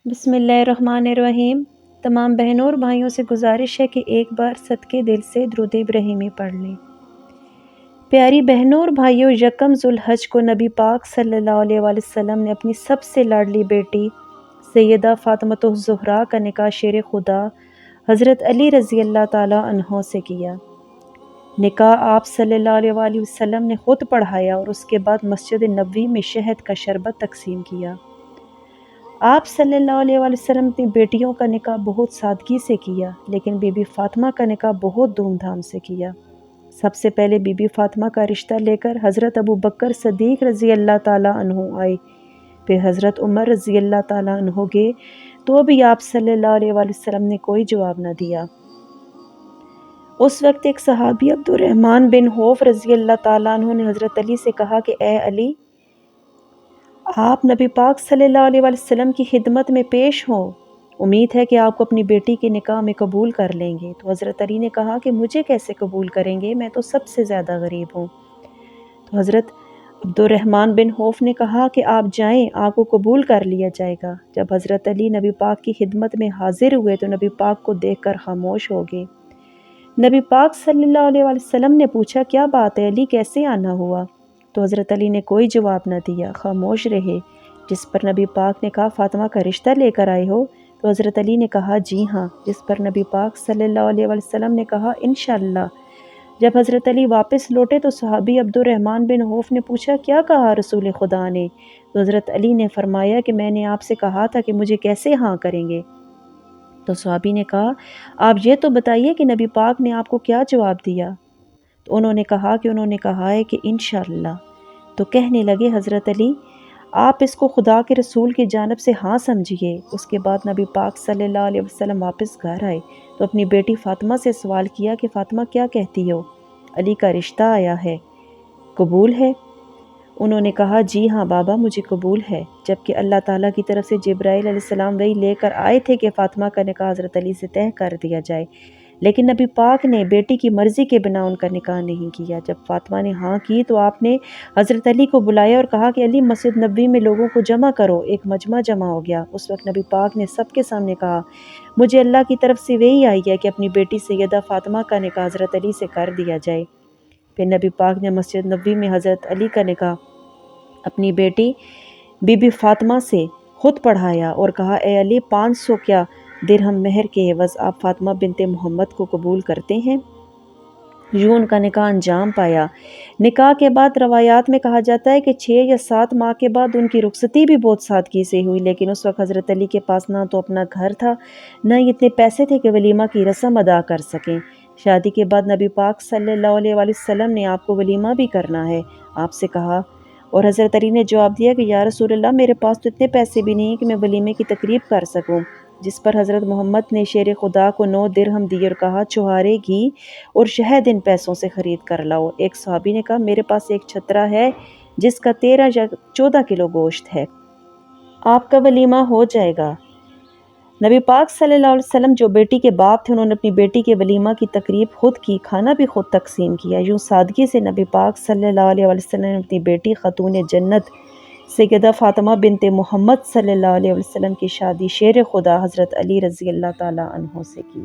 بسم اللہ الرحمن الرحیم۔ تمام بہنوں اور بھائیوں سے گزارش ہے کہ ایک بار صدقے دل سے درود ابراہیمی پڑھ لیں۔ پیاری بہنوں اور بھائیوں، یکم ذوالحج کو نبی پاک صلی اللہ علیہ وآلہ وسلم نے اپنی سب سے لاڈلی بیٹی سیدہ فاطمۃ الزہرا کا نکاح شیر خدا حضرت علی رضی اللہ تعالیٰ عنہ سے کیا۔ نکاح آپ صلی اللہ علیہ وآلہ وسلم نے خود پڑھایا اور اس کے بعد مسجد نبوی میں شہد کا شربت تقسیم کیا۔ آپ صلی اللہ علیہ وآلہ وسلم اپنی بیٹیوں کا نکاح بہت سادگی سے کیا، لیکن بی بی فاطمہ کا نکاح بہت دھوم دھام سے کیا۔ سب سے پہلے بی بی فاطمہ کا رشتہ لے کر حضرت ابو بکر صدیق رضی اللہ تعالیٰ عنہ آئے، پھر حضرت عمر رضی اللہ تعالیٰ عنہ گئے تو بھی آپ صلی اللہ علیہ وآلہ وسلم نے کوئی جواب نہ دیا۔ اس وقت ایک صحابی عبد الرحمن بن عوف رضی اللہ تعالیٰ عنہ نے حضرت علی سے کہا کہ اے علی، آپ نبی پاک صلی اللہ علیہ وآلہ وسلم کی خدمت میں پیش ہوں، امید ہے کہ آپ کو اپنی بیٹی کے نکاح میں قبول کر لیں گے۔ تو حضرت علی نے کہا کہ مجھے کیسے قبول کریں گے، میں تو سب سے زیادہ غریب ہوں۔ تو حضرت عبد الرحمن بن عوف نے کہا کہ آپ جائیں، آپ کو قبول کر لیا جائے گا۔ جب حضرت علی نبی پاک کی خدمت میں حاضر ہوئے تو نبی پاک کو دیکھ کر خاموش ہو گئے۔ نبی پاک صلی اللہ علیہ وآلہ وسلم نے پوچھا کیا بات ہے علی، کیسے آنا ہوا؟ تو حضرت علی نے کوئی جواب نہ دیا، خاموش رہے، جس پر نبی پاک نے کہا فاطمہ کا رشتہ لے کر آئے ہو؟ تو حضرت علی نے کہا جی ہاں، جس پر نبی پاک صلی اللہ علیہ وآلہ وسلم نے کہا انشاءاللہ۔ جب حضرت علی واپس لوٹے تو صحابی عبد الرحمن بن عوف نے پوچھا کیا کہا رسول خدا نے؟ تو حضرت علی نے فرمایا کہ میں نے آپ سے کہا تھا کہ مجھے کیسے ہاں کریں گے؟ تو صحابی نے کہا آپ یہ تو بتائیے کہ نبی پاک نے آپ کو کیا جواب دیا؟ تو انہوں نے کہا ہے کہ انشاءاللہ۔ تو کہنے لگے حضرت علی آپ اس کو خدا کے رسول کی جانب سے ہاں سمجھیے۔ اس کے بعد نبی پاک صلی اللہ علیہ وسلم واپس گھر آئے تو اپنی بیٹی فاطمہ سے سوال کیا کہ فاطمہ کیا کہتی ہو؟ علی کا رشتہ آیا ہے، قبول ہے؟ انہوں نے کہا جی ہاں بابا، مجھے قبول ہے۔ جبکہ اللہ تعالیٰ کی طرف سے جبرائیل علیہ السلام وحی لے کر آئے تھے کہ فاطمہ کا نکاح حضرت علی سے طے کر دیا جائے، لیکن نبی پاک نے بیٹی کی مرضی کے بنا ان کا نکاح نہیں کیا۔ جب فاطمہ نے ہاں کی تو آپ نے حضرت علی کو بلایا اور کہا کہ علی مسجد نبوی میں لوگوں کو جمع کرو۔ ایک مجمع جمع ہو گیا۔ اس وقت نبی پاک نے سب کے سامنے کہا مجھے اللہ کی طرف سے وحی آئی ہے کہ اپنی بیٹی سیدہ فاطمہ کا نکاح حضرت علی سے کر دیا جائے۔ پھر نبی پاک نے مسجد نبوی میں حضرت علی کا نکاح اپنی بیٹی بی بی فاطمہ سے خود پڑھایا اور کہا اے علی 500 کیا درہم مہر کے عوض آپ فاطمہ بنت محمد کو قبول کرتے ہیں؟ یوں ان کا نکاح انجام پایا۔ نکاح کے بعد روایات میں کہا جاتا ہے کہ 6 یا 7 ماہ کے بعد ان کی رخصتی بھی بہت سادگی سے ہوئی، لیکن اس وقت حضرت علی کے پاس نہ تو اپنا گھر تھا، نہ ہی اتنے پیسے تھے کہ ولیمہ کی رسم ادا کر سکیں۔ شادی کے بعد نبی پاک صلی اللہ علیہ وآلہ وسلم نے آپ کو ولیمہ بھی کرنا ہے آپ سے کہا، اور حضرت علی نے جواب دیا کہ یا رسول اللہ میرے پاس تو اتنے پیسے بھی نہیں ہیں کہ میں ولیمے کی تقریب کر سکوں، جس پر حضرت محمد نے شیر خدا کو 9 درہم دیے اور کہا چوہارے گھی اور شہد ان پیسوں سے خرید کر لاؤ۔ ایک صحابی نے کہا میرے پاس ایک چھترا ہے جس کا 13 یا 14 کلو گوشت ہے، آپ کا ولیمہ ہو جائے گا۔ نبی پاک صلی اللہ علیہ وسلم جو بیٹی کے باپ تھے، انہوں نے اپنی بیٹی کے ولیمہ کی تقریب خود کی، کھانا بھی خود تقسیم کیا۔ یوں سادگی سے نبی پاک صلی اللہ علیہ وسلم نے اپنی بیٹی خاتون جنت سیدہ فاطمہ بنت محمد صلی اللہ علیہ وسلم کی شادی شیر خدا حضرت علی رضی اللہ تعالیٰ عنہ سے کی۔